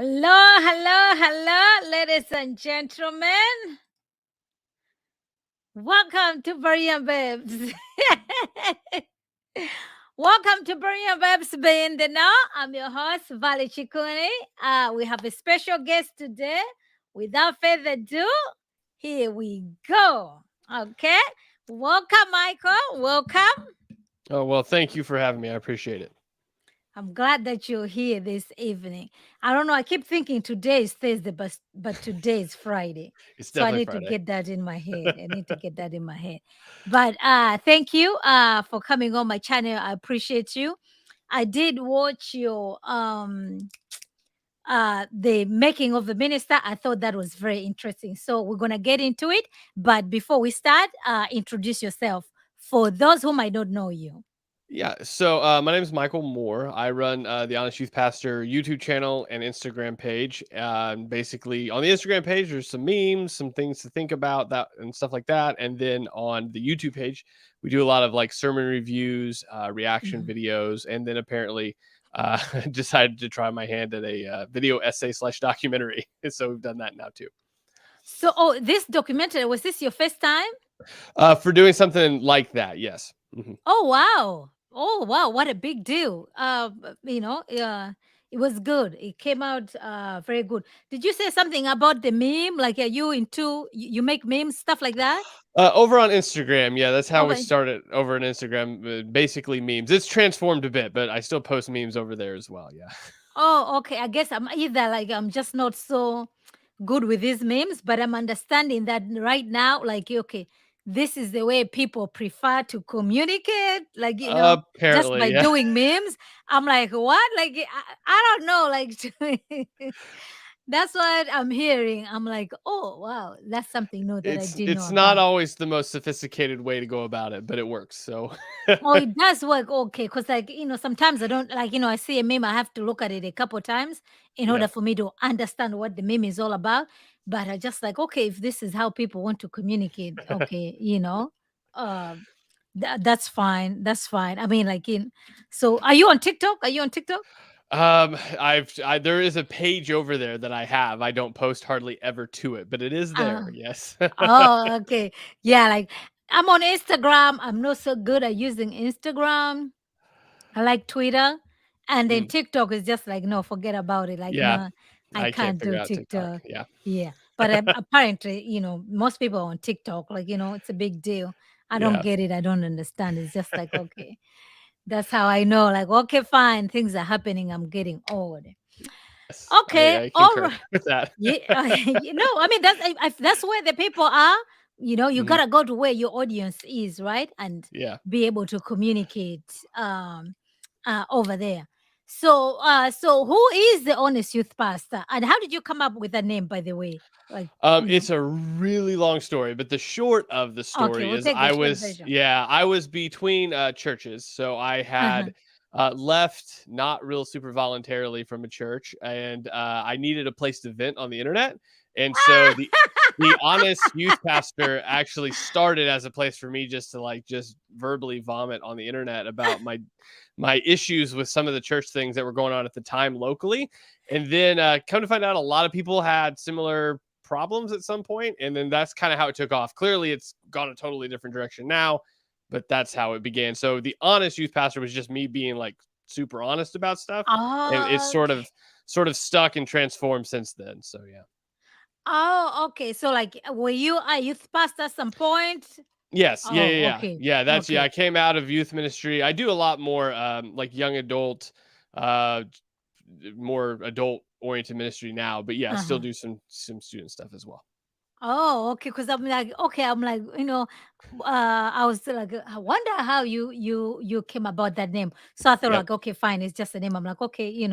Hello, hello, hello, ladies and gentlemen. Welcome to Berean Babes. Welcome to Berean Babes being the now. I'm your host, Vali Chikuni. We have a special guest today. Without further ado, here we go. Okay. Welcome, Michael. Welcome. Oh, well, thank you for having me. I appreciate it. I'm glad that you're here this evening. I don't know. I keep thinking today is Thursday, but today is Friday. It's So I definitely need to Friday. get that in my head. I need to get that in my head. But thank you for coming on my channel. I appreciate you. I did watch your the making of the minister. I thought that was very interesting. So we're gonna get into it. But before we start, introduce yourself for those who might not know you. Yeah. So my name is Michael Moore. I run the Honest Youth Pastor YouTube channel and Instagram page. Basically, on the Instagram page, there's some memes, some things to think about that and stuff like that. And then on the YouTube page, we do a lot of like sermon reviews, reaction Mhm. videos, and then apparently decided to try my hand at a video essay / documentary. So we've done that now too. So, this documentary, was this your first time? For doing something like that, yes. Mhm. Oh, wow. Oh, wow. What a big deal. It was good. It came out very good. Did you say something about the meme? Like, are you into, you make memes, stuff like that? Over on Instagram, yeah, that's how we Okay. started over on Instagram. Basically memes. It's transformed a bit, but I still post memes over there as well. Yeah. Oh, okay. I guess I'm either like, I'm just not so good with these memes, but I'm understanding that right now, like, okay, this is the way people prefer to communicate, like, just by Apparently, yeah. doing memes. I'm like, what? Like, I don't know. Like, that's what I'm hearing. I'm like, oh, wow, that's something new that I didn't know It's not about. always the most sophisticated way to go about it, but it works. So Oh, it does work. Okay. Because, like, sometimes I don't like, I see a meme, I have to look at it a couple times in yeah. order for me to understand what the meme is all about. But I just like, okay, if this is how people want to communicate, okay, uh, that's fine. That's fine. I mean, like, so are you on TikTok? Are you on TikTok? There is a page over there that I have. I don't post hardly ever to it, but it is Uh, there. Yes. oh, okay. Yeah. Like, I'm on Instagram. I'm not so good at using Instagram. I like Twitter, and then Mm, TikTok is just like, no, forget about it. Like, yeah. no, I I can't can't do figure out TikTok. TikTok. Yeah. Yeah, but apparently, most people are on TikTok. Like, it's a big deal. I don't Yeah. get it. I don't understand. It's just like, okay, that's how I know. Like, okay, fine, things are happening. I'm getting old. Yes. Okay, I all concur right. with that. Yeah, I mean that's where the people are. You Mhm. gotta go to where your audience is, right, and Yeah. be able to communicate over there. So who is the honest youth pastor, and how did you come up with that name? By the way, like It's a really long story, but the short of the okay, story we'll is take the short version. I was between churches. So I Uh-huh. had left not real super voluntarily from a church, and I needed a place to vent on the internet. And so the honest youth pastor actually started as a place for me just to like just verbally vomit on the internet about my issues with some of the church things that were going on at the time locally. And then come to find out a lot of people had similar problems at some point, and then that's kind of how it took off. Clearly it's gone a totally different direction now, but that's how it began. So the honest youth pastor was just me being like super honest about stuff, and it's Okay. sort of stuck and transformed since then. So yeah. Oh, okay. So, like, were you a youth pastor at some point? Yes, Oh, okay, that's yeah. I okay. came out of youth ministry. I do a lot more like young adult, uh more adult oriented ministry now, but yeah, I still Uh-huh. do some student stuff as well. Oh, okay. Because I'm like, okay, I'm like, I was like, I wonder how you came about that name. So I thought Yep. like, okay, fine, it's just a name. I'm like, okay,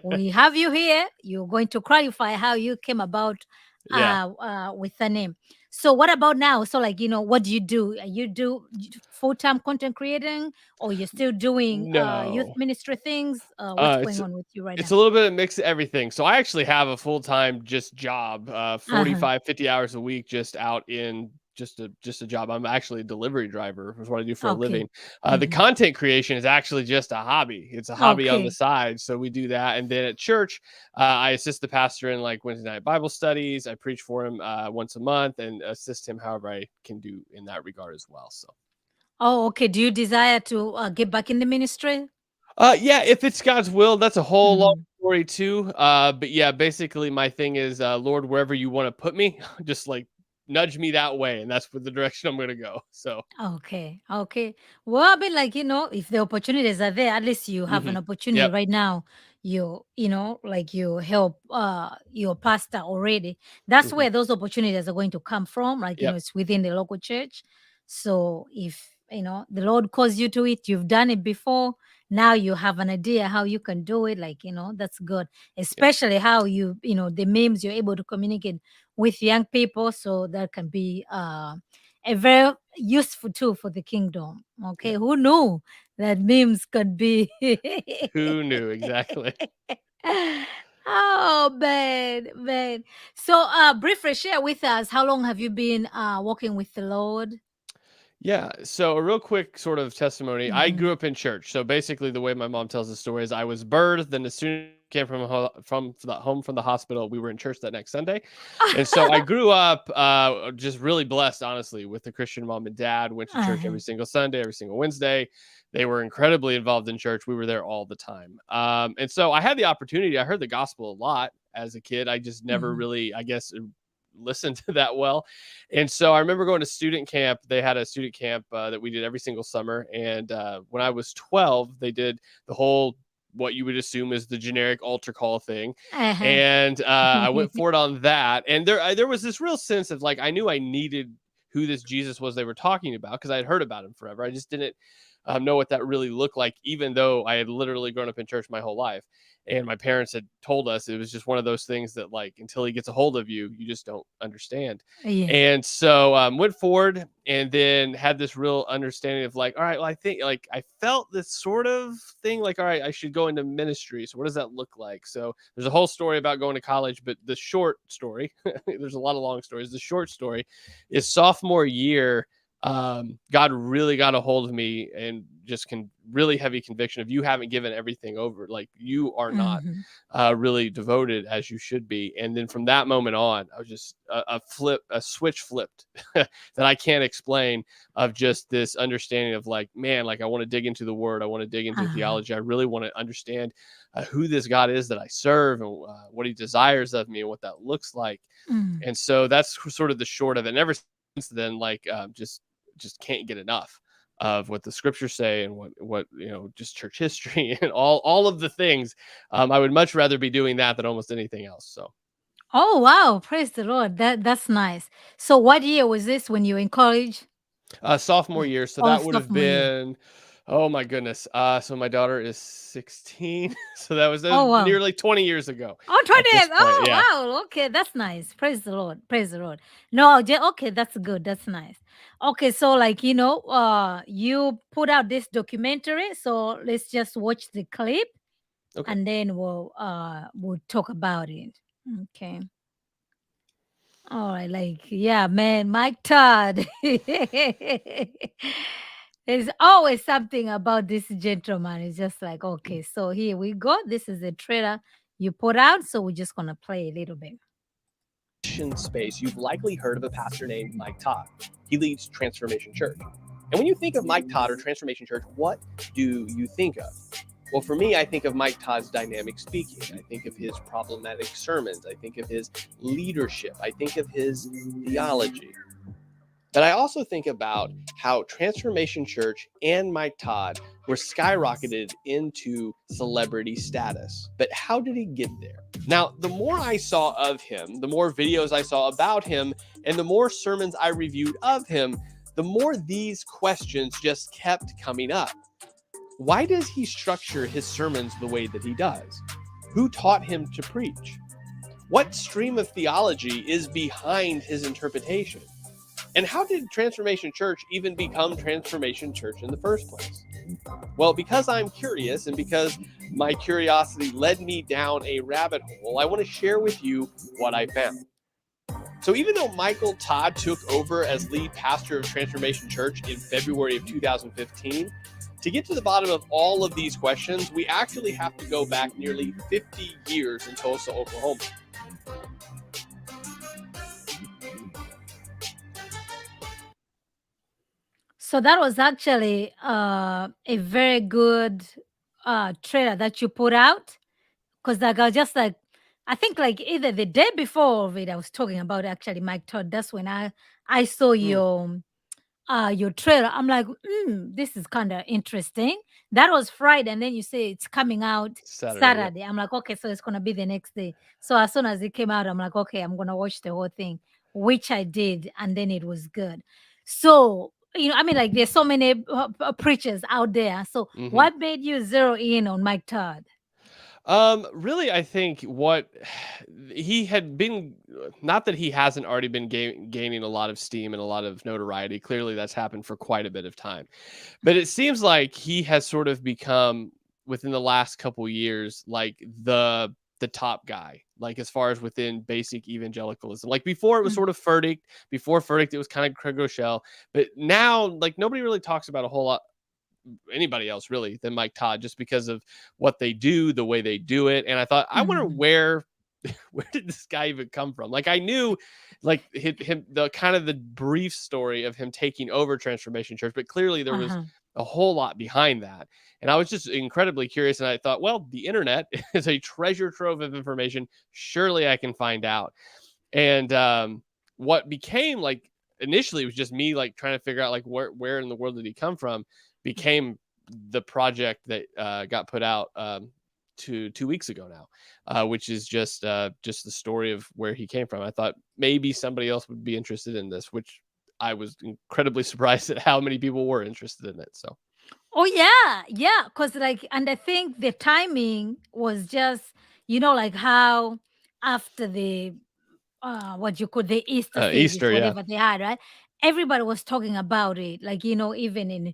we have you here. You're going to clarify how you came about Yeah. with the name. So what about now? So like, what do you do? You do full-time content creating, or you're still doing youth No. ministry things? What's going It's on with you right it's now? a little bit of a mix of everything. So I actually have a full-time just job, Uh-huh. 45, 50 hours a week just out in just a job. I'm actually a delivery driver, is what I do for a Okay. living. The content creation is actually just a hobby. It's a hobby on the Okay. side. So we do that. And then at church, I assist the pastor in like Wednesday night Bible studies. I preach for him once a month and assist him however I can do in that regard as well. So. Oh, okay. Do you desire to get back in the ministry? Yeah, if it's God's will, that's a whole long Mhm. story too. But yeah, basically my thing is, Lord, wherever you want to put me, just like nudge me that way, and that's the direction I'm gonna go. So, Okay. Okay. Well, I mean, like, if the opportunities are there, at least you have an opportunity yep, right now. Like you help your pastor already. That's hmm where those opportunities are going to come from. Like, yep, it's within the local church. So if the Lord calls you to it, you've done it before. Now you have an idea how you can do it. Like, that's good. yep, Especially how the memes you're able to communicate with young people. So that can be a very useful tool for the kingdom. Okay, yep. who knew that memes could be? Who knew exactly? Oh man, man. So, briefly share with us how long have you been walking with the Lord? Yeah. So a real quick sort of testimony. I Mm-hmm. grew up in church. So basically, the way my mom tells the story is, I was birthed, and as soon as I came from the home from the hospital, we were in church that next Sunday. And so I grew up just really blessed, honestly, with the Christian mom and dad. Went to church Uh-huh. every single Sunday, every single Wednesday. They were incredibly involved in church. We were there all the time. And so I had the opportunity. I heard the gospel a lot as a kid. I just never Mhm. really, I guess, listened to that well. And so I remember going to student camp. They had a student camp that we did every single summer. And when I was 12, they did the whole, what you would assume is the generic altar call thing. Uh-huh. And I went forward on that. And there was this real sense of like, I knew I needed who this Jesus was they were talking about, because I had heard about him forever. I just didn't know what that really looked like, even though I had literally grown up in church my whole life. And my parents had told us it was just one of those things that, like, until he gets a hold of you, you just don't understand. Yes. And so went forward, and then had this real understanding of like, all right, well, I think, like, I felt this sort of thing like, all right, I should go into ministry. So what does that look like? So there's a whole story about going to college, but the short story, there's a lot of long stories. The short story is sophomore year. God really got a hold of me, and just really heavy conviction of, you haven't given everything over. Like, you are not Mhm. really devoted as you should be. And then from that moment on, I was just a switch flipped that I can't explain, of just this understanding of like, man, like, I want to dig into the word. I want to dig into Uh-huh. theology. I really want to understand who this God is that I serve, and what he desires of me, and what that looks like. Mm. And so that's sort of the short of it. And ever since then, like, just can't get enough of what the scriptures say, and what just church history and all of the things. I would much rather be doing that than almost anything else. So Oh wow, praise the Lord. That's nice. So what year was this when you were in college? sophomore year, so Oh, that would have sophomore year. been, oh my goodness, so my daughter is 16, so that was Oh wow. nearly 20 years ago Oh, at 20 this years. point. Oh, Yeah. wow. Okay, that's nice. Praise the Lord. Praise the Lord. No, okay, that's good. That's nice. Okay, so like, you put out this documentary, so let's just watch the clip Okay. and then we'll talk about it. Okay. All right, like, yeah, man, Mike Todd. There's always something about this gentleman. It's just like, okay, so here we go. This is the trailer you put out, so we're just gonna play a little bit. Space, you've likely heard of a pastor named Mike Todd. He leads Transformation Church. And when you think of Mike Todd or Transformation Church, what do you think of? Well, for me, I think of Mike Todd's dynamic speaking. I think of his problematic sermons. I think of his leadership. I think of his theology. But I also think about how Transformation Church and Mike Todd were skyrocketed into celebrity status. But how did he get there? Now, the more I saw of him, the more videos I saw about him, and the more sermons I reviewed of him, the more these questions just kept coming up. Why does he structure his sermons the way that he does? Who taught him to preach? What stream of theology is behind his interpretation? And how did Transformation Church even become Transformation Church in the first place? Well, because I'm curious, and because my curiosity led me down a rabbit hole, I want to share with you what I found. So even though Michael Todd took over as lead pastor of Transformation Church in February of 2015, to get to the bottom of all of these questions, we actually have to go back nearly 50 years in Tulsa, Oklahoma. So that was actually a very good trailer that you put out, because like I was just like, I think like either the day before of it, I was talking about actually Mike Todd. That's when I saw your trailer. I'm like, this is kind of interesting. That was Friday, and then you say it's coming out Saturday, yeah. Saturday. I'm like, okay, so it's gonna be the next day. So as soon as it came out, I'm like, okay, I'm gonna watch the whole thing, which I did, and then it was good. So I mean, like there's so many preachers out there. So Mm-hmm. what made you zero in on Mike Todd? Really, I think what he had been, not that he hasn't already been gaining a lot of steam and a lot of notoriety. Clearly, that's happened for quite a bit of time. But it seems like he has sort of become, within the last couple years, like the top guy, like as far as within basic evangelicalism. Like before, it was sort of Furtick. Before Furtick, it was kind of Craig Rochelle. But now, like nobody really talks about a whole lot anybody else really than Mike Todd, just because of what they do, the way they do it. And I thought, I wonder where did this guy even come from? Like I knew like him the kind of the brief story of him taking over Transformation Church, but clearly there was a whole lot behind that. And I was just incredibly curious. And I thought, well, the internet is a treasure trove of information. Surely I can find out. And what became like initially was just me like trying to figure out like where in the world did he come from, became the project that got put out 2 weeks ago now, which is just the story of where he came from. I thought maybe somebody else would be interested in this, which I was incredibly surprised at how many people were interested in it. So, oh yeah, because like, and I think the timing was just, like how after the what you call the Easter service, Easter, yeah. whatever they had, right? Everybody was talking about it. Like, even in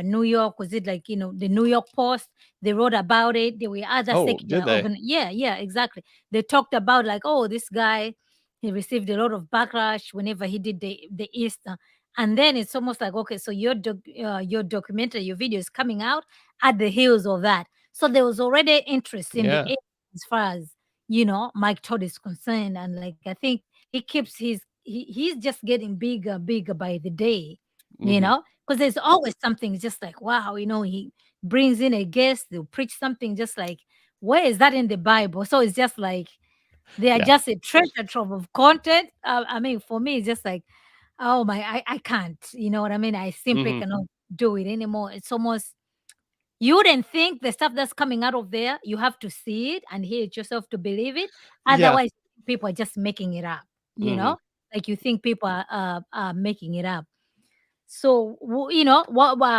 New York, was it like, the New York Post, they wrote about it. There were other Oh, secular did they? yeah, exactly. They talked about like, oh, this guy, he received a lot of backlash whenever he did the Easter. And then it's almost like, okay, so your documentary, your video is coming out at the heels of that. So there was already interest in the Yeah. area as far as Mike Todd is concerned. And like I think he keeps he's just getting bigger by the day, Mm-hmm. because there's always something just like, wow, he brings in a guest, they'll preach something just like, where is that in the Bible? So it's just like they are Yeah. just a treasure trove of content. I mean, for me, it's just like, oh my, I can't, you know what I mean? I simply Mm-hmm. cannot do it anymore. It's almost, you wouldn't think the stuff that's coming out of there, you have to see it and hear it yourself to believe it. Yeah. Otherwise, people are just making it up, Mm-hmm. like you think people are making it up. So, what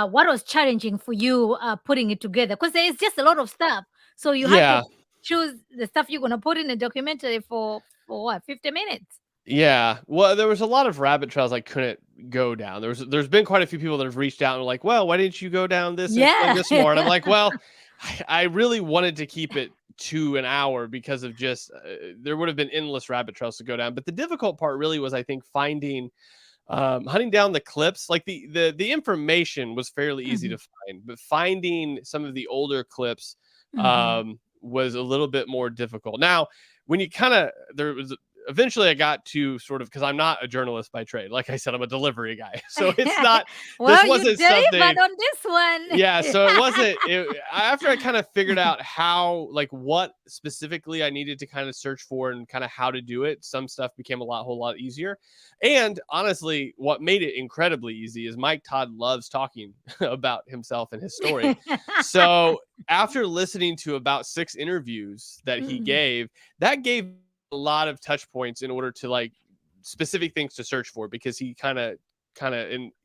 was challenging for you putting it together? Because there is just a lot of stuff. So you have to Yeah. choose the stuff you're going to put in a documentary for what, 50 minutes? Yeah. Well, there was a lot of rabbit trails I couldn't go down. There's been quite a few people that have reached out and were like, well, why didn't you go down this and explain Yeah. this more? And I'm like, well, I really wanted to keep it to an hour because of just there would have been endless rabbit trails to go down. But the difficult part really was, I think, hunting down the clips. Like the information was fairly easy to find, but finding some of the older clips was a little bit more difficult. Now, when you there was eventually I got to sort of, because I'm not a journalist by trade. Like I said, I'm a delivery guy. So it's not, this Well, you wasn't delivered something. on this one. Yeah, so it wasn't after I kind of figured out how, like what specifically I needed to kind of search for and kind of how to do it, some stuff became whole lot easier. And honestly, what made it incredibly easy is Mike Todd loves talking about himself and his story. So after listening to about 6 interviews that he gave, that gave a lot of touch points in order to like specific things to search for, because he kind of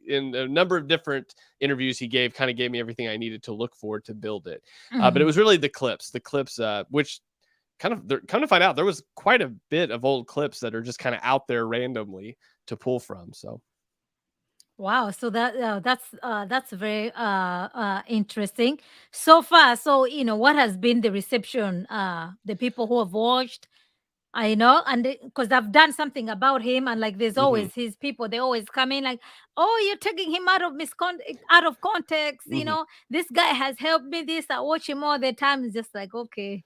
in a number of different interviews he gave me everything I needed to look for to build it. But it was really the clips, which come to find out there was quite a bit of old clips that are just kind of out there randomly to pull from. So Wow, so that's very interesting so far. So what has been the reception? The people who have watched, I know, and because I've done something about him, and like there's Hmm. always his people. They always come in like, "Oh, you're taking him out of context." Hmm. This guy has helped me. This I watch him all the time. It's just like, okay.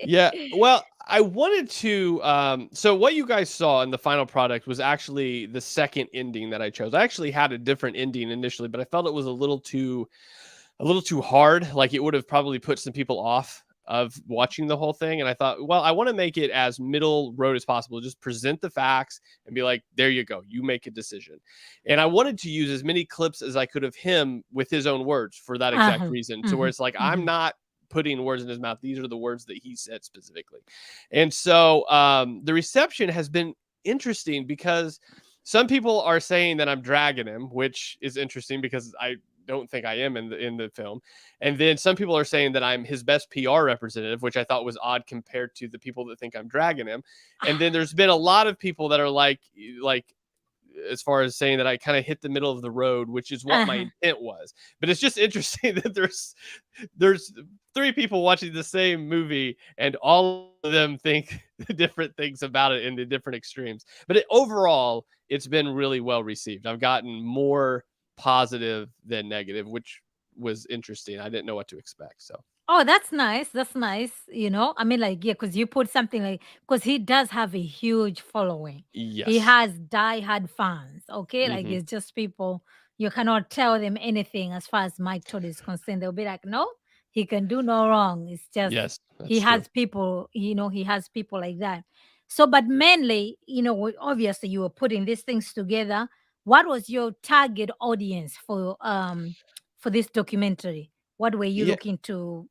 Yeah. Well, I wanted to. So what you guys saw in the final product was actually the second ending that I chose. I actually had a different ending initially, but I felt it was a little too hard. Like it would have probably put some people off of watching the whole thing. And I thought, well, I want to make it as middle road as possible. Just present the facts and be like, there you go. You make a decision. And I wanted to use as many clips as I could of him with his own words for that exact Uh-huh. reason. To where Hmm. it's like, I'm Hmm. not putting words in his mouth. These are the words that he said specifically. And so the reception has been interesting because some people are saying that I'm dragging him, which is interesting because I don't think I am in the film. And then some people are saying that I'm his best PR representative, which I thought was odd compared to the people that think I'm dragging him. And then there's been a lot of people that are like as far as saying that I kind of hit the middle of the road, which is what my Uh-huh. intent was. But it's just interesting that there's three people watching the same movie and all of them think different things about it in the different extremes. But overall, it's been really well received. I've gotten more positive than negative, which was interesting. I didn't know what to expect. So Oh, that's nice. That's nice. I mean, like, yeah, because you put something like, because he does have a huge following. He yes. has diehard fans. Okay. Like, Hmm. it's just people, you cannot tell them anything as far as Mike Todd is concerned. They'll be like, no, he can do no wrong. It's just, Yes, that's he true. has people, he has people like that. So, but mainly, obviously you were putting these things together. What was your target audience for this documentary? What were you Yeah. looking to,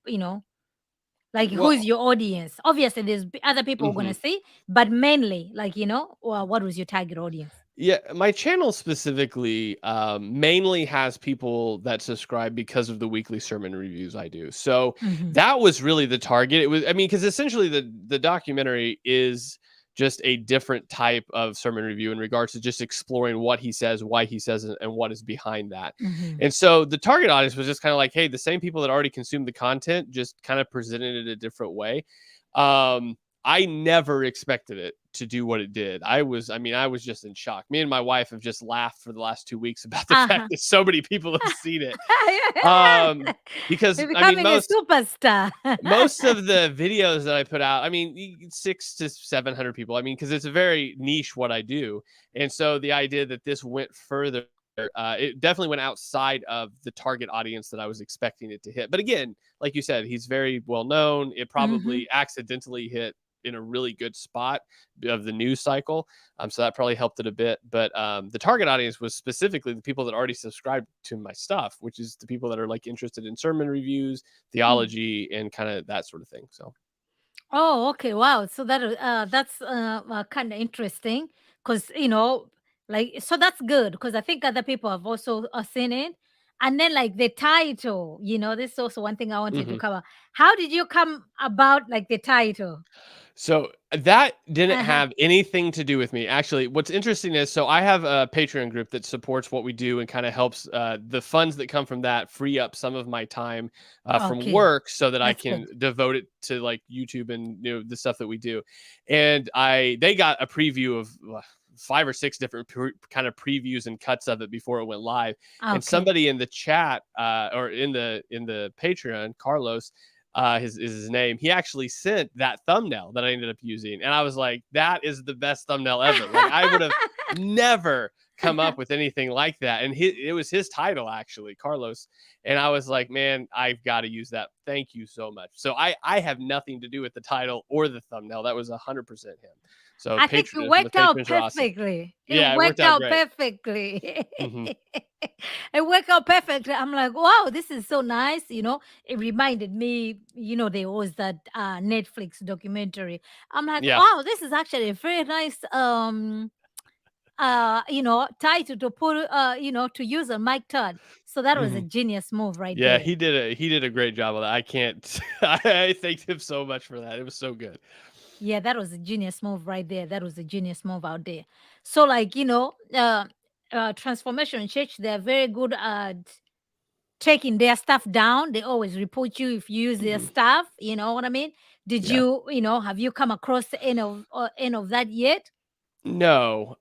like who's Well, your audience? Obviously, there's other people who are mhm. gonna see, but mainly, like, what was your target audience? Yeah, my channel specifically mainly has people that subscribe because of the weekly sermon reviews I do. So Hmm. that was really the target. It was, I mean, because essentially the documentary is just a different type of sermon review in regards to just exploring what he says, why he says it, and what is behind that. Hmm. And so the target audience was just kind of like, hey, the same people that already consumed the content, just kind of presented it a different way. I never expected it to do what it did. I was just in shock. Me and my wife have just laughed for the last 2 weeks about the fact Uh-huh. that so many people have seen it. Because You're I mean, becoming a superstar. most of the videos that I put out, I mean, 600 to 700 people. I mean, because it's a very niche what I do, and so the idea that this went further, it definitely went outside of the target audience that I was expecting it to hit. But again, like you said, he's very well known. It Hmm. probably accidentally hit in a really good spot of the news cycle, so that probably helped it a bit. But the target audience was specifically the people that already subscribed to my stuff, which is the people that are like interested in sermon reviews, theology, and kind of that sort of thing. So Oh, okay. Wow. So that's kind of interesting because like, so that's good because I think other people have also seen it. And then like the title, this is also one thing I wanted to mhm. cover. How did you come about like the title? So that didn't Uh-huh. have anything to do with me. Actually, what's interesting is so I have a Patreon group that supports what we do and kind of helps the funds that come from that free up some of my time from Okay. work so that I That's good. can devote it to like YouTube and the stuff that we do. And they got a preview of 5 or 6 different kind of previews and cuts of it before it went live. And Okay. somebody in the chat or in the Patreon, Carlos, his name. He actually sent that thumbnail that I ended up using, and I was like, "That is the best thumbnail ever!" Like I would have never come up with anything like that, and it was his title actually, Carlos. And I was like, "Man, I've got to use that. Thank you so much." So I have nothing to do with the title or the thumbnail. That was 100% him. So I think it the worked out patrons are awesome. perfectly. It Yeah, it worked worked out out great. perfectly. Hmm. It worked out perfectly. I'm like, wow, this is so nice. It reminded me, there was that Netflix documentary. I'm like, Yeah. wow, this is actually a very nice title to put to use on Mike Todd. So that was a Hmm. genius move right Yeah, there. he did a great job of that. I can't. I thanked him so much for that. It was so good. Yeah, that was a genius move right there. That was a genius move out there. So, like, Transformation Church, they're very good at taking their stuff down. They always report you if you use their Mhm. stuff. You know what I mean? Did Yeah. you, have you come across any of that yet? No.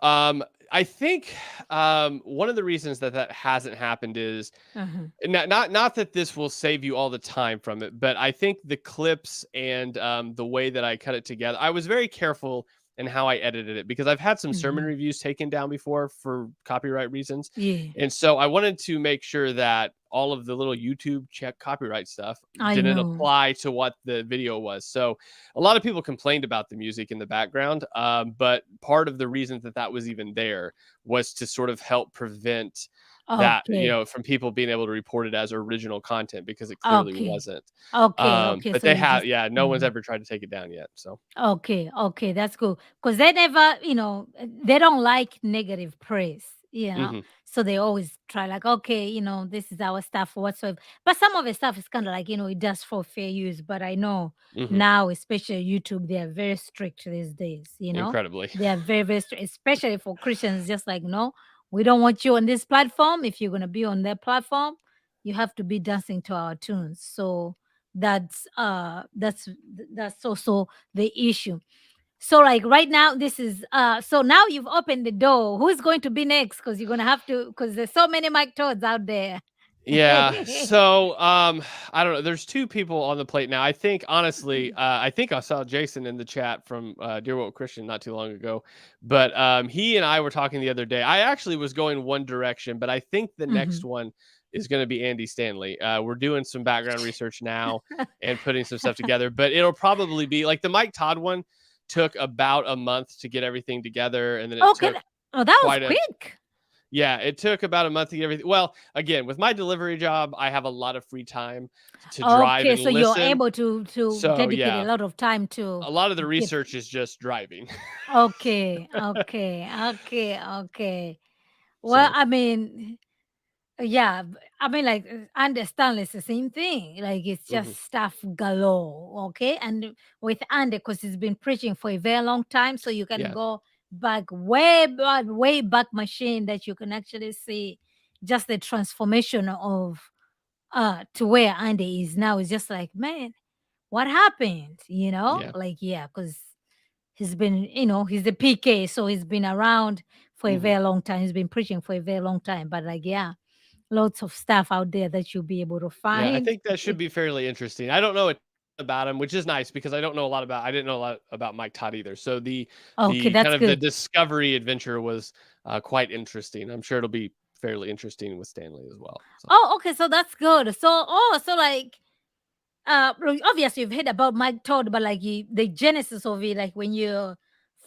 I think one of the reasons that that hasn't happened is Uh-huh. not that this will save you all the time from it, but I think the clips and the way that I cut it together, I was very careful in how I edited it because I've had some sermon Hmm. reviews taken down before for copyright reasons. Yeah, And so I wanted to make sure that all of the little YouTube check copyright stuff I didn't know. apply to what the video was. So a lot of people complained about the music in the background, but part of the reason that that was even there was to sort of help prevent that, Okay, from people being able to report it as original content because it clearly okay, wasn't. okay. But So they you have, just. yeah, no one's Mhm. ever tried to take it down yet. So, Okay, okay, that's cool. Because they never, they don't like negative praise, hmm So they always try, like, okay, this is our stuff or whatsoever. But some of the stuff is kind of like, it does for fair use. But I know hmm now, especially YouTube, they are very strict these days. incredibly. They are very, very strict, especially for Christians, just like, no, we don't want you on this platform. If you're going to be on their platform, you have to be dancing to our tunes. So that's also the issue. So like right now, this is so now you've opened the door. Who's going to be next? Because you're gonna have to, because there's so many Mike Todds out there. Yeah. So, I don't know. There's two people on the plate now. I think honestly, I think I saw Jason in the chat from Dear Woke Christian not too long ago, but he and I were talking the other day. I actually was going one direction, but I think the next Mhm. one is going to be Andy Stanley. We're doing some background research now and putting some stuff together, but it'll probably be like the Mike Todd one took about a month to get everything together, and then it Okay. took Oh, that was quite a quick. yeah, it took about a month to get everything. Well, again, with my delivery job, I have a lot of free time to drive Okay, and so you're listen. able to So, dedicate a yeah, lot of time to a lot of the get. research is just driving. Okay, okay, okay, okay. Well, So, I mean, yeah, I mean, like, I understand it's the same thing. Like, it's mhm, just stuff galore, okay? And with Andy, because he's been preaching for a very long time, so you can yeah, go way back machine that you can actually see just the transformation of to where Andy is now. Is just like, man, what happened? yeah, Like, yeah, because he's been, he's the PK, so he's been around for a mhm. very long time. He's been preaching for a very long time. But like, yeah, lots of stuff out there that you'll be able to Yeah, I find. think that should be fairly interesting. I don't know a about him, which is nice because I didn't know a lot about Mike Todd either. So Okay, the kind that's of the good. discovery adventure was quite interesting. I'm sure it'll be fairly interesting with Stanley as well. So, Oh, okay, so that's good. So like, well, obviously you've heard about Mike Todd, but like the genesis of it, like when you're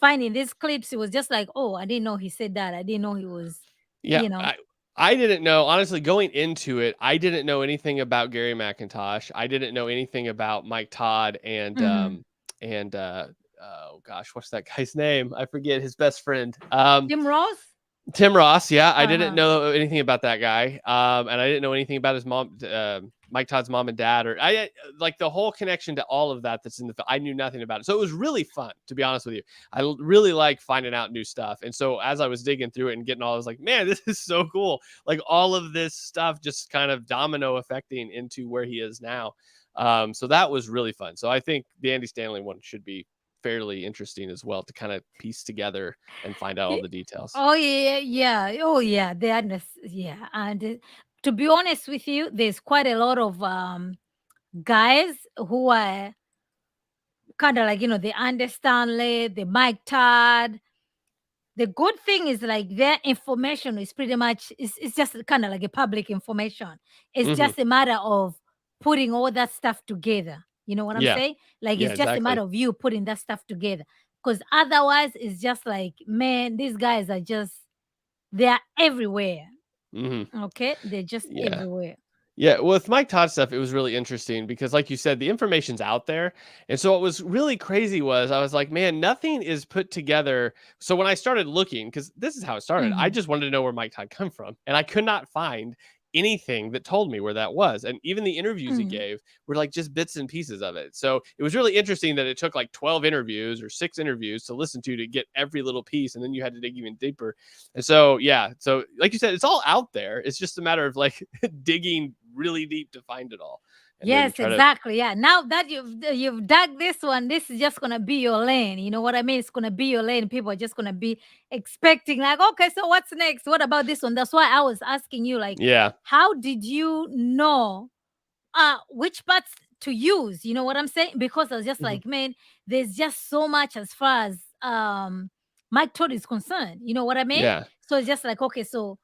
finding these clips, it was just like, oh, I didn't know he said that. I didn't know he was, yeah, you know. I didn't know, honestly, going into it, I didn't know anything about Gary McIntosh. I didn't know anything about Mike Todd Mhm. and oh gosh, what's that guy's name? I forget his best friend. Jim Ross. Tim Ross, yeah, I didn't Uh-huh. know anything about that guy, and I didn't know anything about his mom, Mike Todd's mom and dad, or like the whole connection to all of that that's in the. I knew nothing about it, so it was really fun, to be honest with you. Really like finding out new stuff, and so as I was digging through it and getting all, I was like, man, this is so cool. Like all of this stuff just kind of domino affecting into where he is now. So that was really fun. So I think the Andy Stanley one should be fairly interesting as well to kind of piece together and find out all the details. Oh yeah, yeah. Oh yeah, they are yeah. And to be honest with you, there's quite a lot of guys who are kind of like, the Andy Stanley, the Mike Todd. The good thing is like their information is pretty much it's just kind of like a public information. It's hmm just a matter of putting all that stuff together. You know what I'm Yeah. saying? Like Yeah, it's just a matter exactly. of you putting that stuff together. Because otherwise, it's just like, man, these guys are just they're everywhere. Mhm. Okay? They're just Yeah. everywhere. Yeah, with Mike Todd stuff, it was really interesting because, like you said, the information's out there, and so what was really crazy was I was like, "Man, nothing is put together." So when I started looking, because this is how it started, I Mhm. just wanted to know where Mike Todd come from, and I could not find anything that told me where that was, and even the interviews he Mhm. gave were like just bits and pieces of it. So it was really interesting that it took like 12 interviews or 6 interviews to listen to get every little piece, and then you had to dig even deeper. And so, yeah, so like you said, it's all out there. It's just a matter of like digging really deep to find it all. and then Yes, try to. exactly. Yeah. Now that you've dug this one, this is just gonna be your lane. You know what I mean? It's gonna be your lane. People are just gonna be expecting, like, okay, so what's next? What about this one? That's why I was asking you, like, Yeah. how did you know which parts to use? You know what I'm saying? Because I was just Mhm. like, man, there's just so much as far as Mike Todd is concerned. You know what I mean? Yeah. So it's just like, okay, so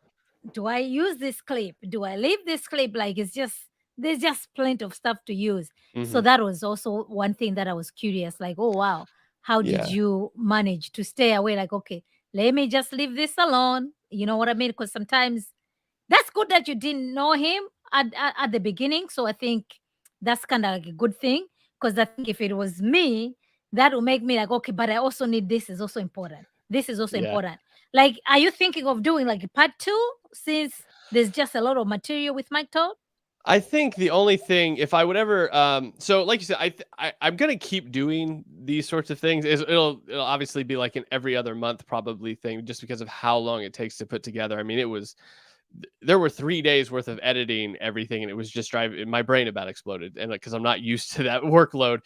do I use this clip? Do I leave this clip? Like, it's just, there's just plenty of stuff to use. So Mhm. that was also one thing that I was curious, like, oh wow, how did Yeah. you manage to stay away? Like, okay, let me just leave this alone. You know what I mean? Because sometimes that's good that you didn't know him at the beginning. So I think that's kind of like a good thing. Because I think if it was me, that would make me like, okay, but I also need this is also important. This is also Yeah. important. Like, are you thinking of doing like a part two since there's just a lot of material with Mike Todd? I think the only thing, if I would ever, so like you said, I'm gonna keep doing these sorts of things. It'll obviously be like an every other month probably thing, just because of how long it takes to put together. I mean, there were 3 days worth of editing everything, and it was just driving my brain about exploded, and like because I'm not used to that workload.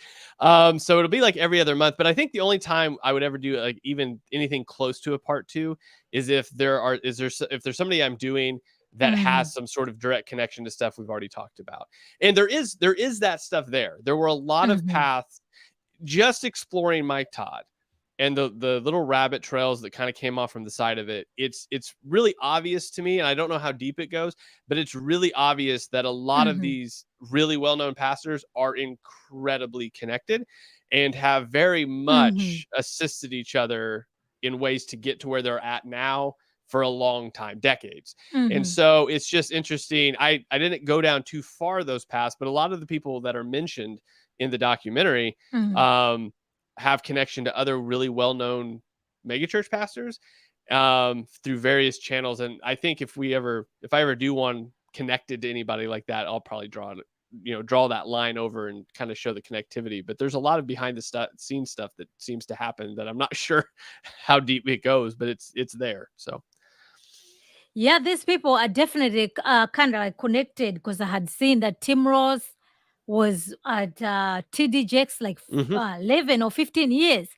So it'll be like every other month. But I think the only time I would ever do like even anything close to a part two is if there's somebody I'm doing that Mm-hmm. has some sort of direct connection to stuff we've already talked about. And there is that stuff there. There were a lot of Mm-hmm. paths just exploring Mike Todd and the little rabbit trails that kind of came off from the side of it. It's really obvious to me, and I don't know how deep it goes, but it's really obvious that a lot of Mm-hmm. these really well-known pastors are incredibly connected and have very Mm-hmm. much assisted each other in ways to get to where they're at now for a long time, decades. And Mm-hmm. so it's just interesting. I didn't go down too far those paths, but a lot of the people that are mentioned in the documentary Mm-hmm. um, have connection to other really well-known megachurch pastors through various channels. And I think if I ever do one connected to anybody like that, I'll probably draw that line over and kind of show the connectivity. But there's a lot of behind the scenes stuff that seems to happen that I'm not sure how deep it goes, but it's there. So Yeah, these people are definitely kind of like connected because I had seen that Tim Ross was at TD Jakes like hmm 11 or 15 years.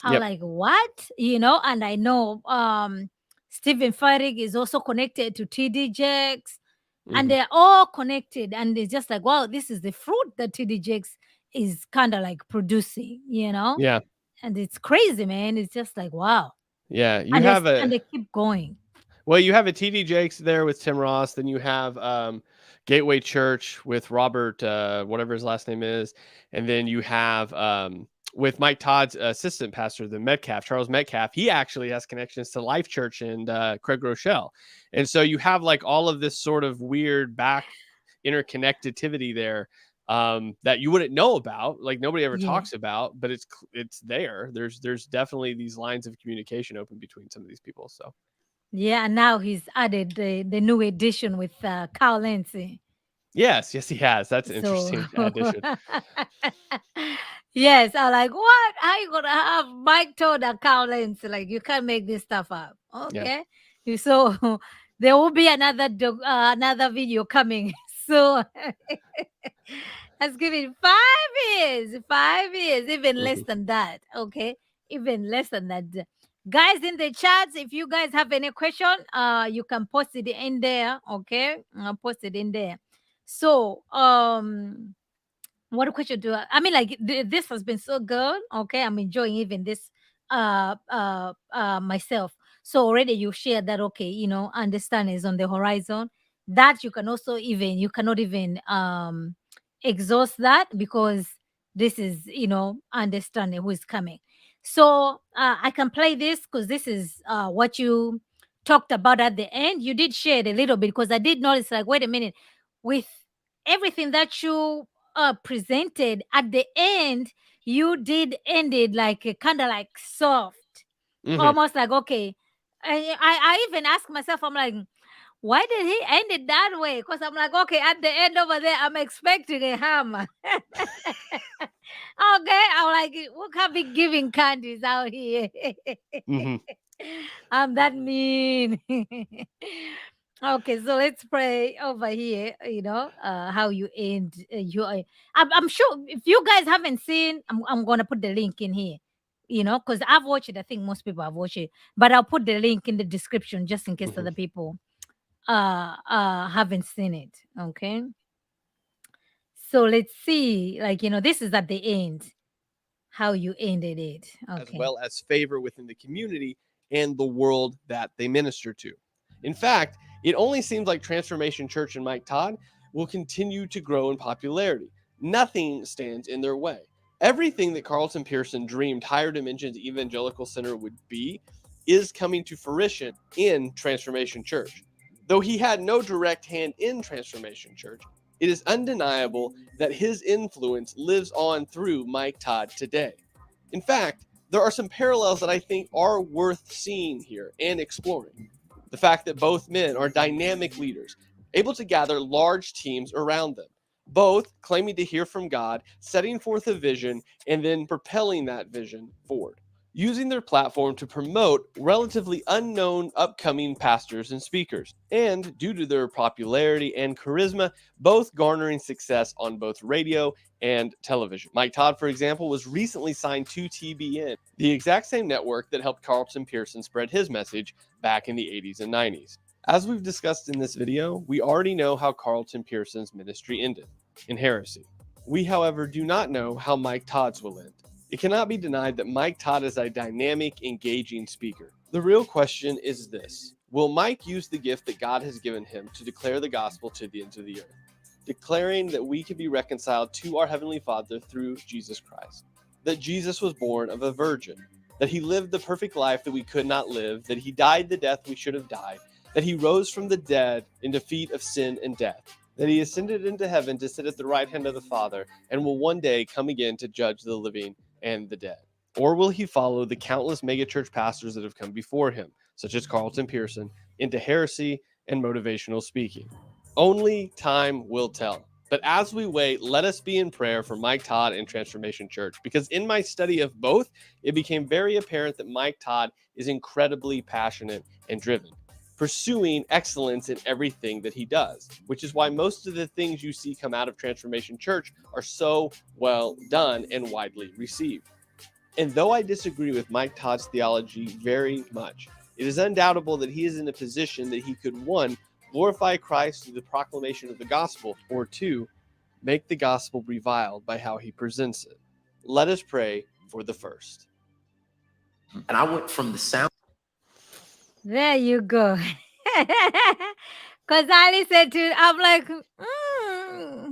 I'm yep. like, what? You know, and I know Stephen Farrig is also connected to TD Jakes, and hmm they're all connected. And it's just like, wow, this is the fruit that TD Jakes is kind of like producing, you know? Yeah. And it's crazy, man. It's just like, wow. Yeah. You And, have and a they keep going. Well, you have a TD Jakes there with Tim Ross. Then you have Gateway Church with Robert, whatever his last name is, and then you have with Mike Todd's assistant pastor, the Metcalf, Charles Metcalf. He actually has connections to Life Church and Craig Rochelle, and so you have like all of this sort of weird back interconnectivity there that you wouldn't know about, like nobody ever Yeah. talks about, but it's there. There's definitely these lines of communication open between some of these people. So. Yeah, and now he's added the new edition with Carl Lindsay. Yes, yes, he has. That's an So, interesting addition. yes, I'm like, what? How you gonna have Mike Todd and Carl Lindsay? Like, you can't make this stuff up. Yeah. Okay, so there will be another video coming soon. Let's give it 5 years, 5 years, even less Mhm. than that. Okay, even less than that. Guys in the chats, if you guys have any question, you can post it in there. Okay, post it in there. So, what question do I mean, like this has been so good. Okay, I'm enjoying even this myself. So already you shared that, okay, you know, understanding is on the horizon. That you can also even, you cannot even exhaust that because this is, you know, understanding who is coming. So I can play this because this is what you talked about at the end. You did share it a little bit because I did notice, like, wait a minute, with everything that you presented at the end, you did end it like kind of like soft, Mhm. almost like, okay. I even asked myself, I'm like, why did he end it that way? Because I'm like, okay, at the end over there, I'm expecting a hammer. Okay, I'm like, we can't be giving candies out here. Mhm. I'm that mean. Okay, so let's pray over here. How you end I'm sure if you guys haven't seen, I'm gonna put the link in here. Because I've watched it. I think most people have watched it, but I'll put the link in the description just in case Mhm. other people haven't seen it. Okay. So let's see, this is at the end, how you ended it. As Okay. well as favor within the community and the world that they minister to. In fact, it only seems like Transformation Church and Mike Todd will continue to grow in popularity. Nothing stands in their way. Everything that Carlton Pearson dreamed Higher Dimensions Evangelical Center would be is coming to fruition in Transformation Church. Though he had no direct hand in Transformation Church, it is undeniable that his influence lives on through Mike Todd today. In fact, there are some parallels that I think are worth seeing here and exploring. The fact that both men are dynamic leaders, able to gather large teams around them, both claiming to hear from God, setting forth a vision, and then propelling that vision forward, using their platform to promote relatively unknown upcoming pastors and speakers, and due to their popularity and charisma, both garnering success on both radio and television. Mike Todd, for example, was recently signed to TBN, the exact same network that helped Carlton Pearson spread his message back in the 80s and 90s. As we've discussed in this video, we already know how Carlton Pearson's ministry ended, in heresy. We, however, do not know how Mike Todd's will end. It cannot be denied that Mike Todd is a dynamic, engaging speaker. The real question is this: will Mike use the gift that God has given him to declare the gospel to the ends of the earth, declaring that we can be reconciled to our Heavenly Father through Jesus Christ, that Jesus was born of a virgin, that he lived the perfect life that we could not live, that he died the death we should have died, that he rose from the dead in defeat of sin and death, that he ascended into heaven to sit at the right hand of the Father, and will one day come again to judge the living and the dead? Or will he follow the countless megachurch pastors that have come before him, such as Carlton Pearson, into heresy and motivational speaking? Only time will tell. But as we wait, let us be in prayer for Mike Todd and Transformation Church, because in my study of both, it became very apparent that Mike Todd is incredibly passionate and driven, pursuing excellence in everything that he does, which is why most of the things you see come out of Transformation Church are so well done and widely received. And though I disagree with Mike Todd's theology very much, it is undoubtable that he is in a position that he could, one, glorify Christ through the proclamation of the gospel, or two, make the gospel reviled by how he presents it. Let us pray for the first. And I went from the sound. There you go. Because I listened to, I'm like, I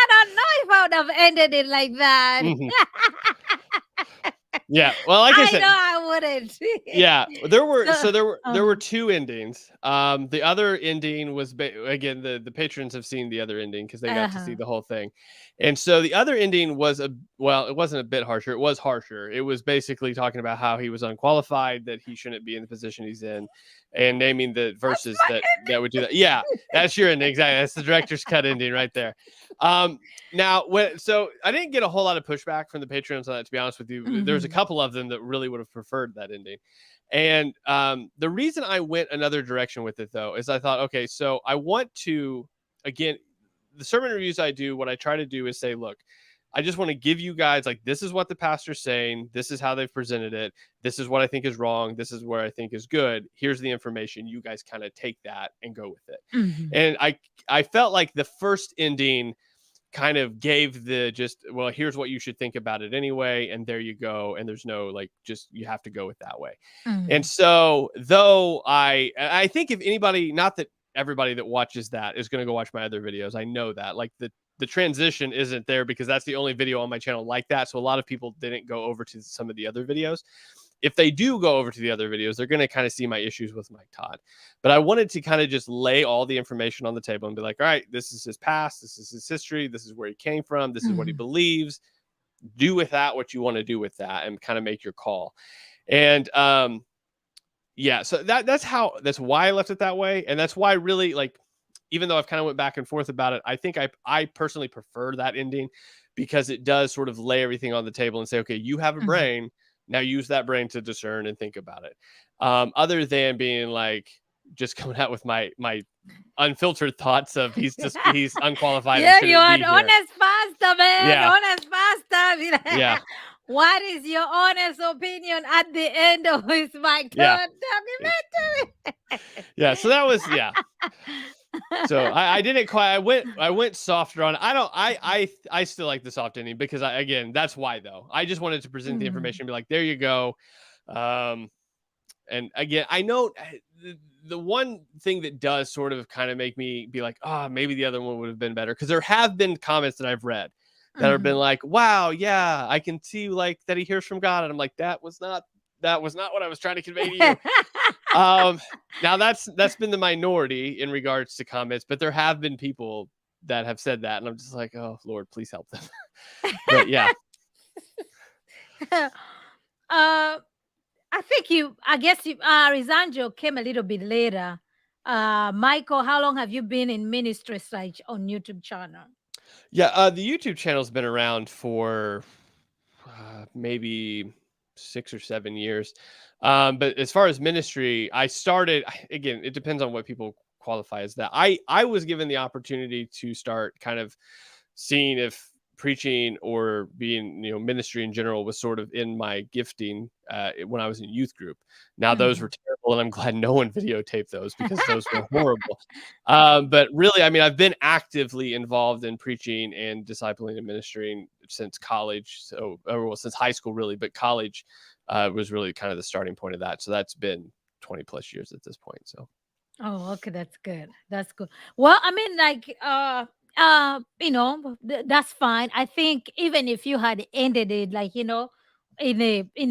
don't know if I would have ended it like that. Mhm. Yeah, well, like I said, know I wouldn't. yeah, there were Uh-huh. two endings. The other ending was again, the patrons have seen the other ending because they got to see Uh-huh. the whole thing, and so the other ending was it wasn't a bit harsher. It was harsher. It was basically talking about how he was unqualified, that he shouldn't be in the position he's in, and naming the verses that would do that. Yeah, that's your ending. Exactly. That's the director's cut ending right there. Now, so I didn't get a whole lot of pushback from the patrons on that, to be honest with you. There's a Mhm. couple of them that really would have preferred that ending. And the reason I went another direction with it, though, is I thought, okay, so I want to, again, the sermon reviews I do, what I try to do is say, look, I just want to give you guys, like, this is what the pastor's saying. This is how they've presented it. This is what I think is wrong. This is where I think is good. Here's the information. You guys kind of take that and go with it. Mhm. And I felt like the first ending kind of gave the just, well, here's what you should think about it anyway, and there you go, and there's no, like, just, you have to go with that way. And Mhm. so, though I think if anybody, not that everybody that watches that is going to go watch my other videos, I know that, like, the transition isn't there because that's the only video on my channel like that, so a lot of people didn't go over to some of the other videos. If they do go over to the other videos, they're going to kind of see my issues with Mike Todd. But I wanted to kind of just lay all the information on the table and be like, all right, this is his past. This is his history. This is where he came from. This is what he Mhm. believes. Do with that what you want to do with that, and kind of make your call. And yeah, so that's why I left it that way. And that's why, really, like, even though I've kind of went back and forth about it, I think I personally prefer that ending, because it does sort of lay everything on the table and say, okay, you have a Mhm. brain. Now use that brain to discern and think about it. Other than being like, just coming out with my unfiltered thoughts of he's unqualified and Yeah, shouldn't you are be here. honest pastor, man. Yeah. Honest pastor. Yeah. What is your honest opinion at the end of his Mike Yeah. Todd documentary? Yeah. So that was, yeah. So I didn't quite, I went softer on it. I still like the soft ending because again, that's why though. I just wanted to present the information and be like, there you go. And again, I know the one thing that does sort of kind of make me be like, maybe the other one would have been better. Cause there have been comments that I've read that have been like, wow, yeah, I can see like that he hears from God. And I'm like, that was not what I was trying to convey to you. Now that's been the minority in regards to comments, but there have been people that have said that. And I'm just like, oh Lord, please help them. But yeah. I guess Rizanjo came a little bit later. Michael, how long have you been in ministry stage on YouTube channel? Yeah, the YouTube channel's been around for maybe 6 or 7 years. But as far as ministry, I started, again, it depends on what people qualify as that. I was given the opportunity to start kind of seeing if preaching or being, ministry in general was sort of in my gifting when I was in youth group. Now those were terrible, and I'm glad no one videotaped those because those were horrible. But really, I mean, I've been actively involved in preaching and discipling and ministering since college. So, since high school, really, but college was really kind of the starting point of that. So that's been 20 plus years at this point. So. Oh, okay, that's good. That's good. Well, I mean, like, that's fine. I think even if you had ended it, like, in a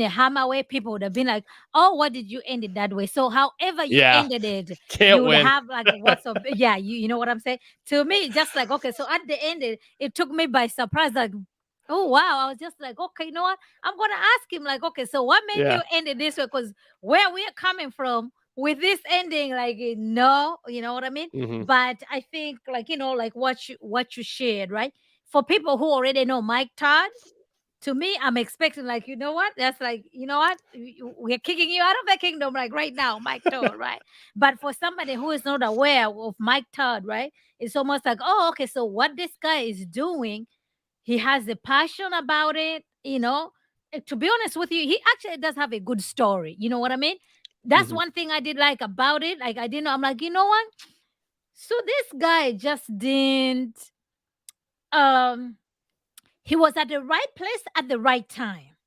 hammer way, people would have been like, "Oh, what did you end it that way?" So, however you Yeah, ended it, can't you would win. have like what's up? Yeah, you know what I'm saying? To me, just like, okay, so at the end, it took me by surprise. Like, oh wow, I was just like, okay, you know what? I'm gonna ask him, like, okay, so what made Yeah. you end it this way? Because where we are coming from with this ending, like, no, you know what I mean? Mhm. But I think, like, like what you shared, right? For people who already know Mike Todd, to me, I'm expecting, like, you know what? That's like, you know what? We're kicking you out of the kingdom, like right now, Mike Todd, right? But for somebody who is not aware of Mike Todd, right? It's almost like, oh, okay, so what this guy is doing, he has a passion about it, To be honest with you, he actually does have a good story. You know what I mean? That's one thing I did like about it. Like, I didn't know. I'm like, you know what? So this guy just didn't. He was at the right place at the right time.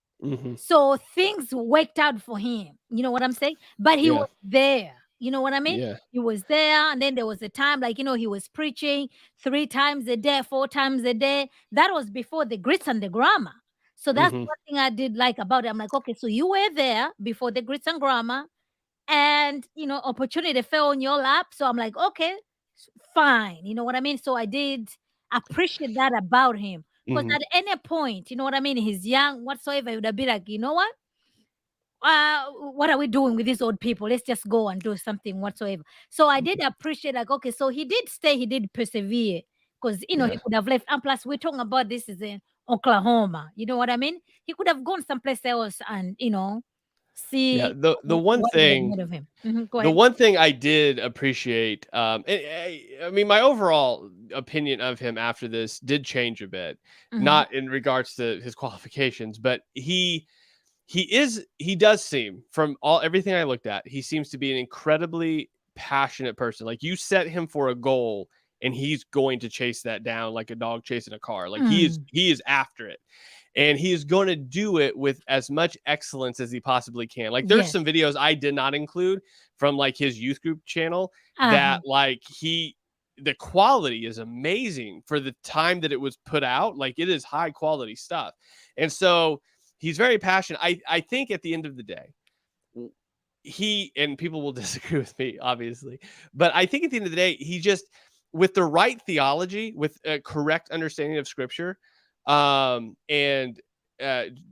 So things worked out for him. You know what I'm saying? But he was there. You know what I mean? Yeah. He was there. And then there was a time, like, he was preaching 3 times a day, 4 times a day. That was before the grits and the grammar. So that's one thing I did like about it. I'm like, okay, so you were there before the grits and grammar, and, opportunity fell on your lap. So I'm like, okay, fine. You know what I mean? So I did appreciate that about him. Because at any point, you know what I mean, he's young, whatsoever, he would have been like, you know what are we doing with these old people? Let's just go and do something whatsoever. So I did appreciate, like, okay, so he did stay, he did persevere, because, he could have left. And plus, we're talking about this is in Oklahoma. You know what I mean? He could have gone someplace else and, see Yeah, the one what was ahead of him. Go the ahead. one thing I did appreciate, I mean, my overall opinion of him after this did change a bit, not in regards to his qualifications, but he does seem, from everything I looked at, he seems to be an incredibly passionate person. Like, you set him for a goal and he's going to chase that down like a dog chasing a car. Like, he is after it. And he is going to do it with as much excellence as he possibly can. Like, there's some videos I did not include from, like, his youth group channel that, like, the quality is amazing for the time that it was put out. Like, it is high quality stuff. And so he's very passionate. I think at the end of the day, and people will disagree with me, obviously, but I think at the end of the day, he just, with the right theology, with a correct understanding of scripture, and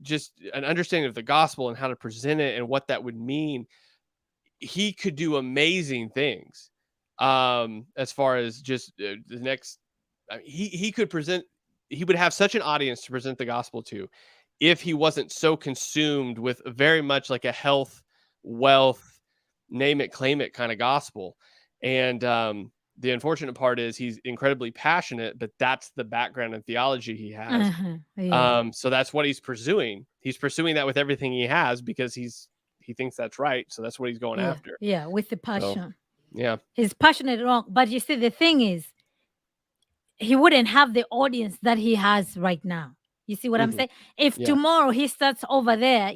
just an understanding of the gospel and how to present it and what that would mean, he could do amazing things. As far as just the next, he could present, he would have such an audience to present the gospel to if he wasn't so consumed with very much like a health, wealth, name it, claim it kind of gospel. And the unfortunate part is he's incredibly passionate, but that's the background and theology he has. Yeah. So that's what he's pursuing. He's pursuing that with everything he has because he thinks that's right. So that's what he's going after. Yeah, with the So, passion. yeah. He's passionate wrong. But you see, the thing is, he wouldn't have the audience that he has right now. You see what I'm saying? If Yeah. tomorrow he starts over there,